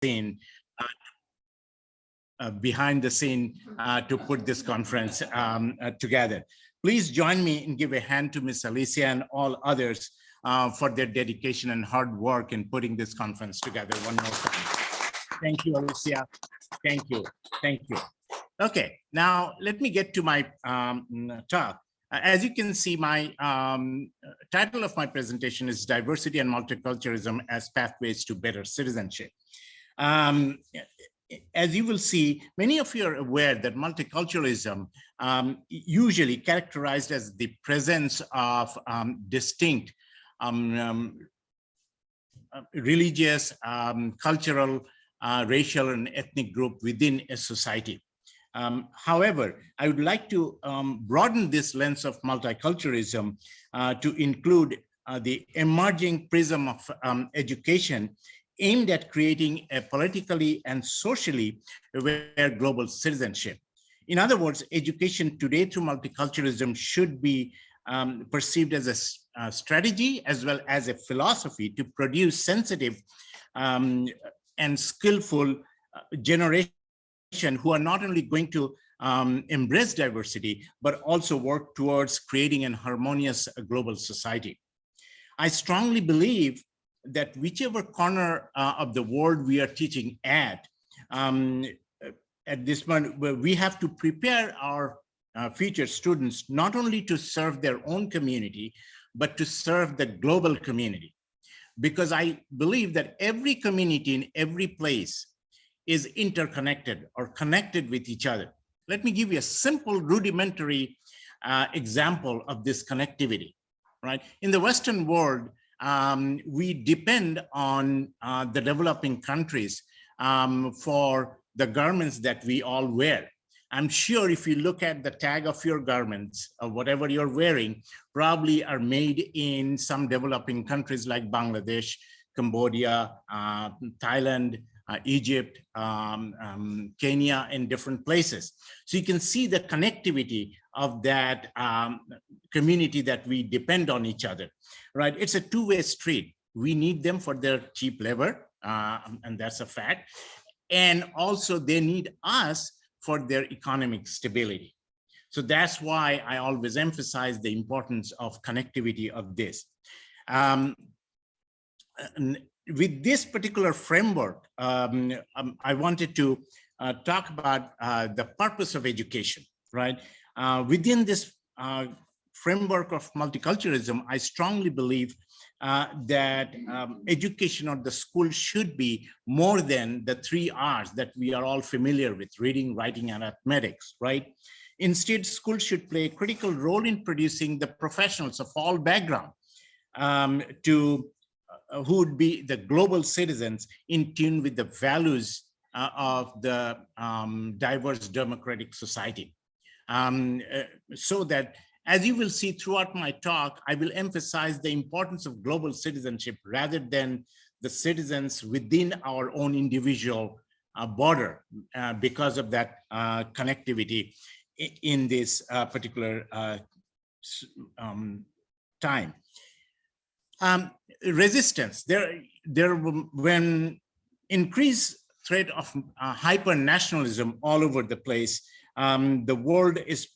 scene, behind the scene to put this conference together. Please join me and give a hand to Ms. Alicia and all others for their dedication and hard work in putting this conference together one more time. Thank you, Alicia. Thank you. Thank you. Okay, now let me get to my talk. As you can see, my title of my presentation is Diversity and Multiculturalism as Pathways to Better Citizenship. As you will see, many of you are aware that multiculturalism usually characterized as the presence of distinct religious, cultural, racial, and ethnic group within a society. However, I would like to broaden this lens of multiculturalism to include the emerging prism of education aimed at creating a politically and socially aware global citizenship. In other words, education today through multiculturalism should be perceived as a strategy as well as a philosophy to produce sensitive and skillful generation who are not only going to embrace diversity, but also work towards creating an harmonious global society. I strongly believe that whichever corner of the world we are teaching at this point, we have to prepare our future students not only to serve their own community, but to serve the global community. Because I believe that every community in every place is interconnected or connected with each other. Let me give you a simple rudimentary example of this connectivity, right? In the Western world, we depend on the developing countries for the garments that we all wear. I'm sure if you look at the tag of your garments, or whatever you're wearing, probably are made in some developing countries like Bangladesh, Cambodia, Thailand, Egypt, Kenya, and different places. So you can see the connectivity of that community that we depend on each other, right? It's a two-way street. We need them for their cheap labor, and that's a fact. And also they need us for their economic stability. So that's why I always emphasize the importance of connectivity of this. With this particular framework, I wanted to talk about the purpose of education, right? Within this framework of multiculturalism, I strongly believe that education or the school should be more than the 3 R's that we are all familiar with: reading, writing, and arithmetics, right? Instead, schools should play a critical role in producing the professionals of all backgrounds who would be the global citizens in tune with the values of the diverse democratic society. So that, as you will see throughout my talk, I will emphasize the importance of global citizenship rather than the citizens within our own individual border because of that connectivity in this particular time. Resistance, when increased threat of hyper-nationalism all over the place, the world is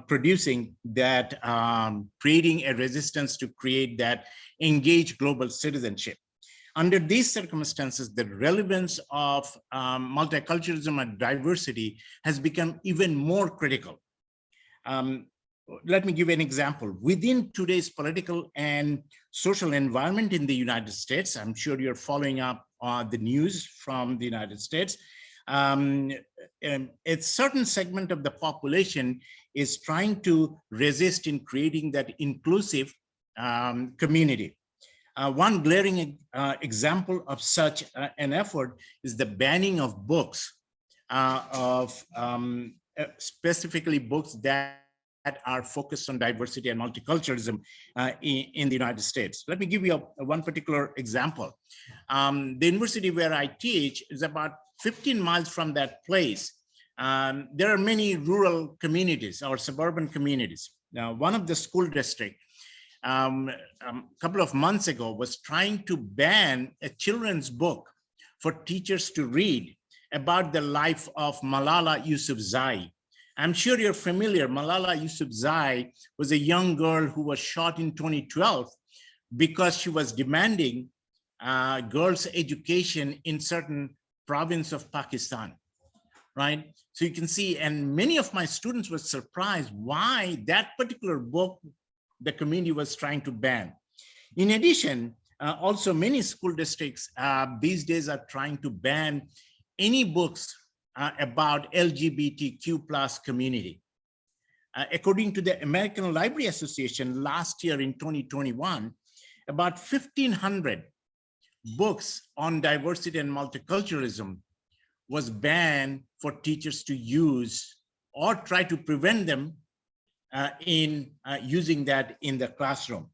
producing that, creating a resistance to create that engaged global citizenship. Under these circumstances, the relevance of multiculturalism and diversity has become even more critical. Let me give an example. Within today's political and social environment in the United States, I'm sure you're following up the news from the United States, a certain segment of the population is trying to resist in creating that inclusive community. One glaring example of such an effort is the banning of books, specifically books that are focused on diversity and multiculturalism in the United States. Let me give you one particular example. The university where I teach is about 15 miles from that place. There are many rural communities or suburban communities. Now, one of the school districts a couple of months ago was trying to ban a children's book for teachers to read about the life of Malala Yousafzai. I'm sure you're familiar. Malala Yousafzai was a young girl who was shot in 2012 because she was demanding girls' education in certain province of Pakistan, right? So you can see, and many of my students were surprised why that particular book the community was trying to ban. In addition, also many school districts these days are trying to ban any books about LGBTQ plus community. According to the American Library Association, last year in 2021, about 1,500 books on diversity and multiculturalism was banned for teachers to use or try to prevent them in using that in the classroom.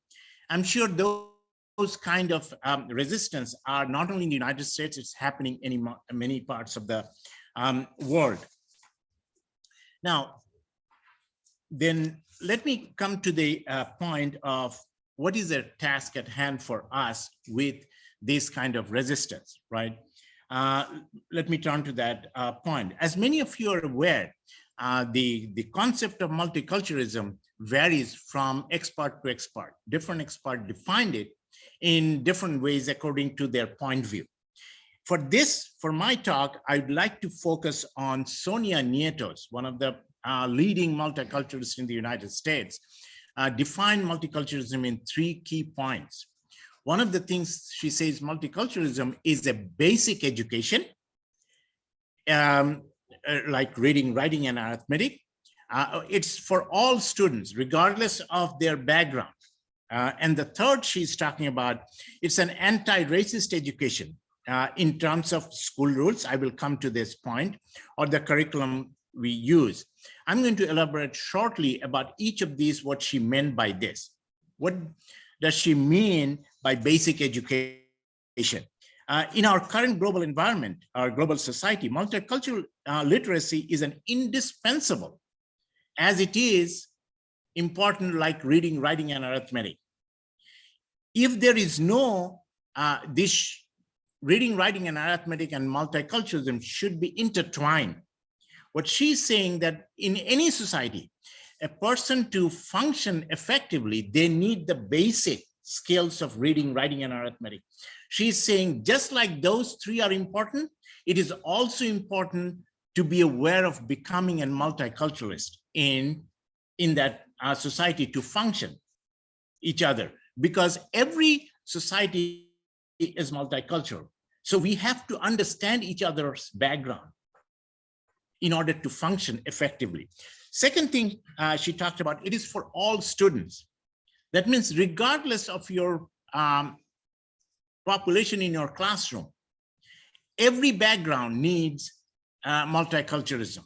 I'm sure those kind of resistance are not only in the United States, it's happening in many parts of the world. Now, then let me come to the point of what is the task at hand for us with this kind of resistance, right? Let me turn to that point. As many of you are aware, the concept of multiculturalism varies from expert to expert. Different experts defined it in different ways according to their point of view. For my talk, I'd like to focus on Sonia Nietos, one of the leading multiculturalists in the United States, defined multiculturalism in 3 key points. One of the things she says multiculturalism is a basic education, like reading, writing, and arithmetic. It's for all students, regardless of their background. And the third she's talking about, it's an anti-racist education in terms of school rules. I will come to this point, or the curriculum we use. I'm going to elaborate shortly about each of these, what she meant by this. What does she mean by basic education? In our current global environment, our global society, multicultural literacy is an indispensable, as it is important like reading, writing, and arithmetic. If there is no, this reading, writing, and arithmetic and multiculturalism should be intertwined. What she's saying that in any society, a person to function effectively, they need the basic skills of reading, writing, and arithmetic. She's saying just like those 3 are important, it is also important to be aware of becoming a multiculturalist in that society to function each other, because every society is multicultural. So we have to understand each other's background in order to function effectively. Second thing she talked about, it is for all students. That means regardless of your population in your classroom, every background needs multiculturalism.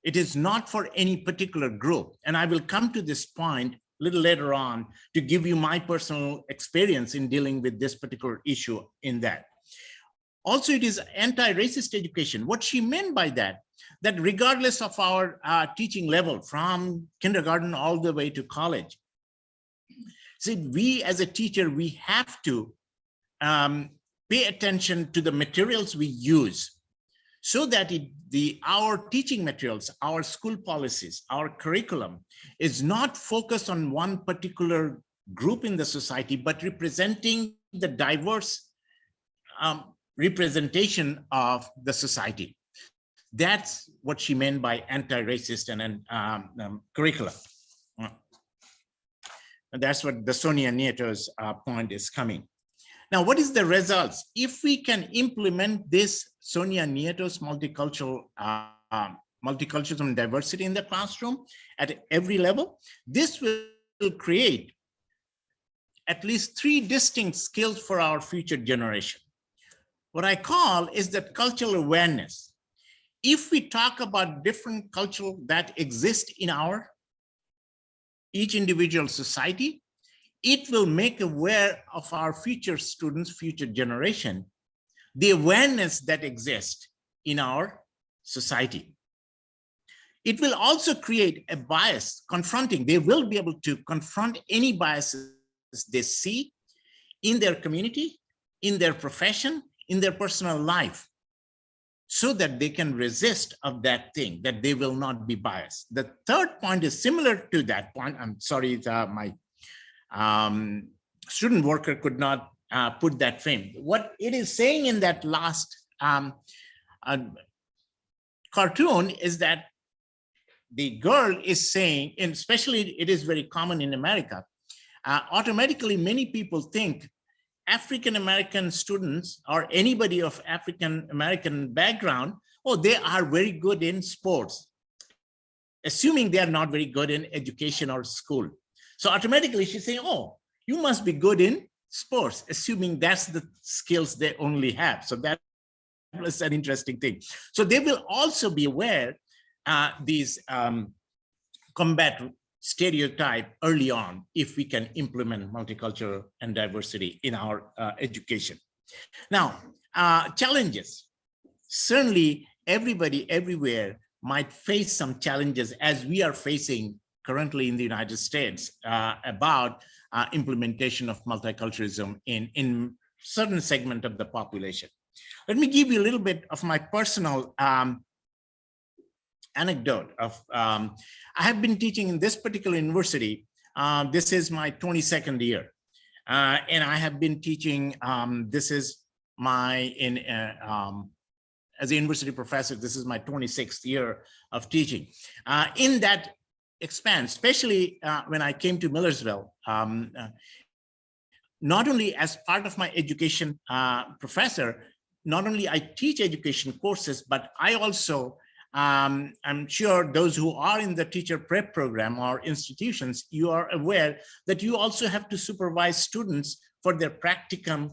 It is not for any particular group. And I will come to this point a little later on to give you my personal experience in dealing with this particular issue in that. Also, it is anti-racist education. What she meant by that regardless of our teaching level from kindergarten all the way to college, see, we as a teacher, we have to pay attention to the materials we use so that our teaching materials, our school policies, our curriculum is not focused on one particular group in the society, but representing the diverse representation of the society. That's what she meant by anti-racist and curriculum. And that's what the Sonia Nietos point is coming. Now, what is the results? If we can implement this Sonia Nietos multiculturalism and diversity in the classroom at every level, this will create at least 3 distinct skills for our future generation. What I call is that cultural awareness. If we talk about different culture that exist in each individual society, it will make aware of our future students, future generation, the awareness that exists in our society. It will also create a bias confronting. They will be able to confront any biases they see in their community, in their profession, in their personal life. so that they can resist of that thing, that they will not be biased. The third point is similar to that point. I'm sorry, my student worker could not put that frame. What it is saying in that last cartoon is that the girl is saying, and especially it is very common in America, automatically many people think African-American students or anybody of African-American background, oh, they are very good in sports, assuming they are not very good in education or school. So automatically she's saying, oh, you must be good in sports, assuming that's the skills they only have. So that was an interesting thing. So they will also be aware these combat stereotype early on if we can implement multicultural and diversity in our education. Now, challenges. Certainly everybody everywhere might face some challenges as we are facing currently in the United States about implementation of multiculturalism in certain segment of the population. Let me give you a little bit of my personal anecdote of, I have been teaching in this particular university. This is my 22nd year. And I have been teaching, this is my, as a university professor, this is my 26th year of teaching. In that expand, especially when I came to Millersville, not only as part of my education professor, not only I teach education courses, but I also, I'm sure those who are in the teacher prep program or institutions, you are aware that you also have to supervise students for their practicum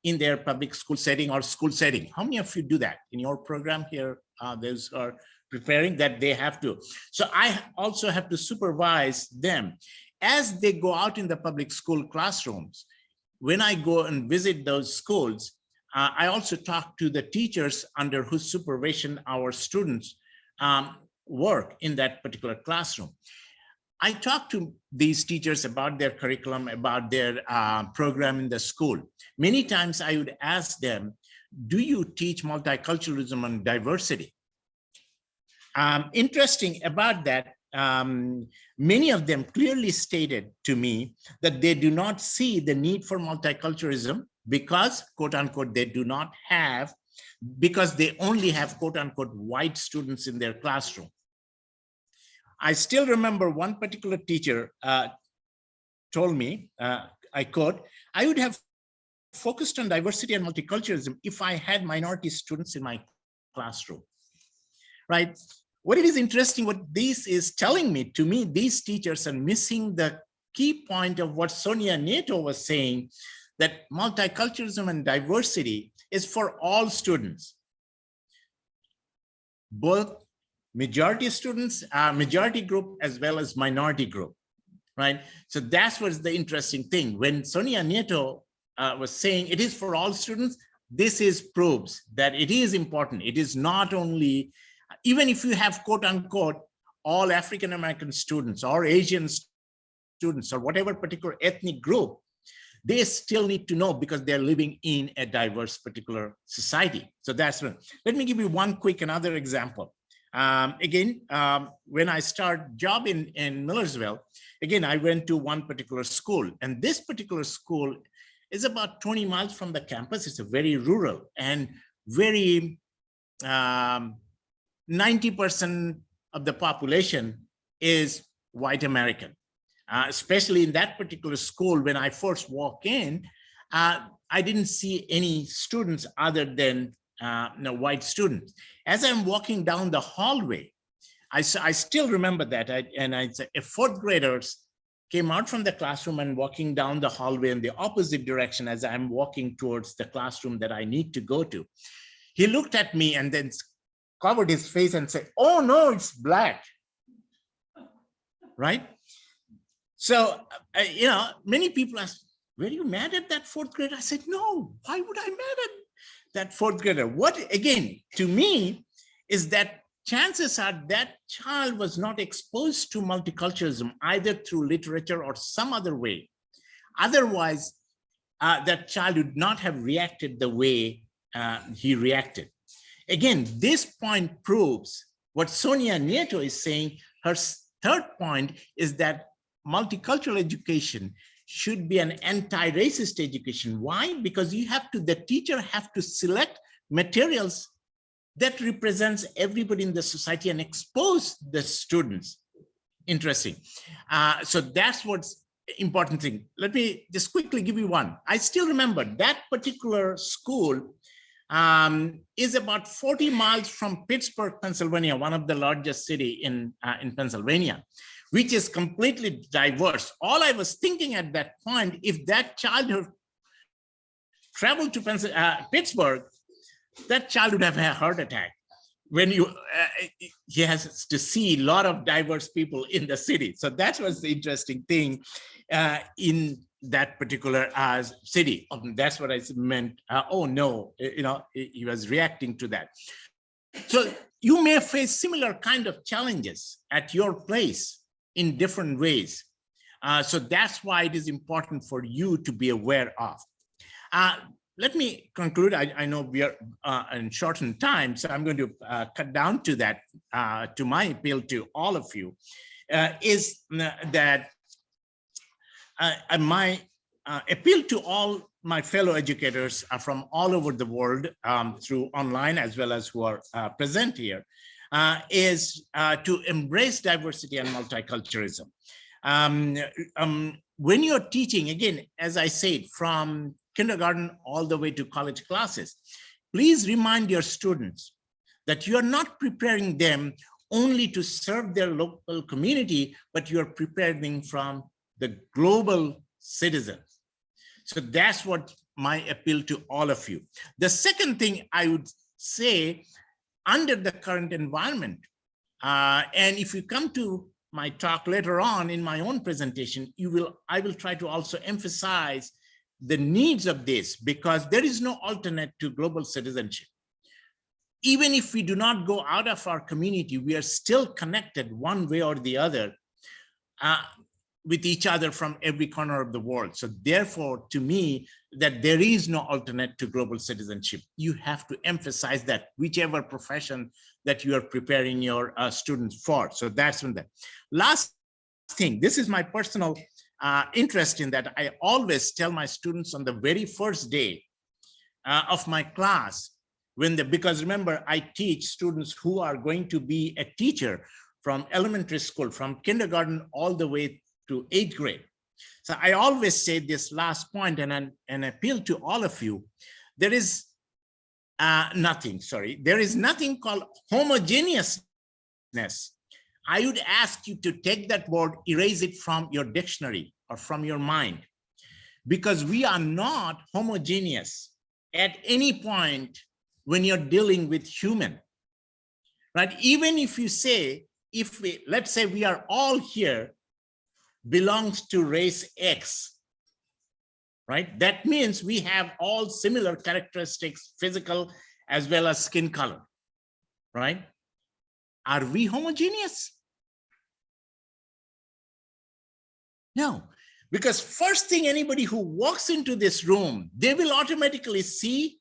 in their public school setting or school setting. How many of you do that in your program here? Those are preparing that they have to. So I also have to supervise them as they go out in the public school classrooms. When I go and visit those schools, I also talk to the teachers under whose supervision our students work in that particular classroom. I talk to these teachers about their curriculum, about their program in the school. Many times I would ask them, do you teach multiculturalism and diversity? Interesting about that, many of them clearly stated to me that they do not see the need for multiculturalism because, quote unquote, they do not have, because they only have, quote unquote, white students in their classroom. I still remember one particular teacher told me, I quote, I would have focused on diversity and multiculturalism if I had minority students in my classroom, right? What it is interesting, what this is telling me, to me, these teachers are missing the key point of what Sonia Nieto was saying, that multiculturalism and diversity is for all students, both majority students, majority group, as well as minority group, right? So that's what's the interesting thing. When Sonia Nieto was saying it is for all students, this is proves that it is important. It is not only, even if you have, quote unquote, all African-American students or Asian students or whatever particular ethnic group, they still need to know because they're living in a diverse particular society. So that's one. Let me give you one quick another example. Again, when I start job in Millersville, again, I went to one particular school, and this particular school is about 20 miles from the campus. It's a very rural and very 90% of the population is white American. Especially in that particular school, when I first walk in, I didn't see any students other than white students. As I'm walking down the hallway, I still remember that, and fourth graders came out from the classroom and walking down the hallway in the opposite direction as I'm walking towards the classroom that I need to go to. He looked at me and then covered his face and said, "Oh no, it's black," right? So, many people ask, were you mad at that fourth grader? I said, no, why would I mad at that fourth grader? What, again, to me, is that chances are that child was not exposed to multiculturalism either through literature or some other way. Otherwise, that child would not have reacted the way he reacted. Again, this point proves what Sonia Nieto is saying. Her third point is that multicultural education should be an anti-racist education. Why? Because the teacher have to select materials that represents everybody in the society and expose the students. Interesting. So that's what's important thing. Let me just quickly give you one. I still remember that particular school is about 40 miles from Pittsburgh, Pennsylvania, one of the largest city in Pennsylvania, which is completely diverse. All I was thinking at that point, if that child had traveled to Pittsburgh, that child would have had a heart attack. When he has to see a lot of diverse people in the city. So that was the interesting thing in that particular city. That's what I meant. Oh no, he was reacting to that. So you may face similar kind of challenges at your place in different ways. So that's why it is important for you to be aware of. Let me conclude. I know we are in shortened time, so I'm going to cut down to that, to my appeal to all of you, is that my appeal to all my fellow educators from all over the world through online as well as who are present here is to embrace diversity and multiculturalism. When you're teaching, again, as I said, from kindergarten all the way to college classes, please remind your students that you are not preparing them only to serve their local community, but you are preparing them from the global citizens. So that's what my appeal to all of you. The second thing I would say, under the current environment, and if you come to my talk later on in my own presentation, I will try to also emphasize the needs of this, because there is no alternate to global citizenship. Even if we do not go out of our community, we are still connected one way or the other with each other from every corner of the world. So therefore, to me, that there is no alternate to global citizenship. You have to emphasize that, whichever profession that you are preparing your students for. So that's one thing. Last thing, this is my personal interest in that. I always tell my students on the very first day of my class, because remember, I teach students who are going to be a teacher from elementary school, from kindergarten all the way to 8th grade. So I always say this last point, and appeal to all of you. There is nothing called homogeneousness. I would ask you to take that word, erase it from your dictionary or from your mind, because we are not homogeneous at any point when you're dealing with human, right? Even if you say, let's say we are all here belongs to race X, right? That means we have all similar characteristics, physical as well as skin color, right? Are we homogeneous? No, because first thing, anybody who walks into this room, they will automatically see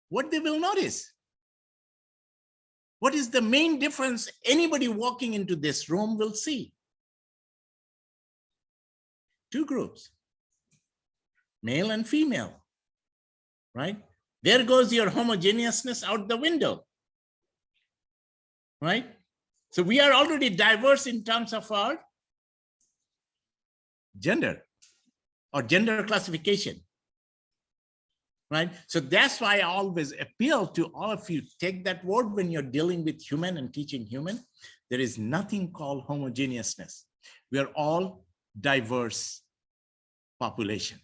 what they will notice. What is the main difference anybody walking into this room will see? Two groups, male and female, right? There goes your homogeneousness out the window, right? So we are already diverse in terms of our gender or gender classification, right? So that's why I always appeal to all of you, take that word when you're dealing with human and teaching human. There is nothing called homogeneousness. We are all diverse population.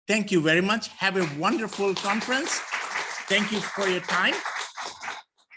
Thank you very much. Have a wonderful conference. Thank you for your time.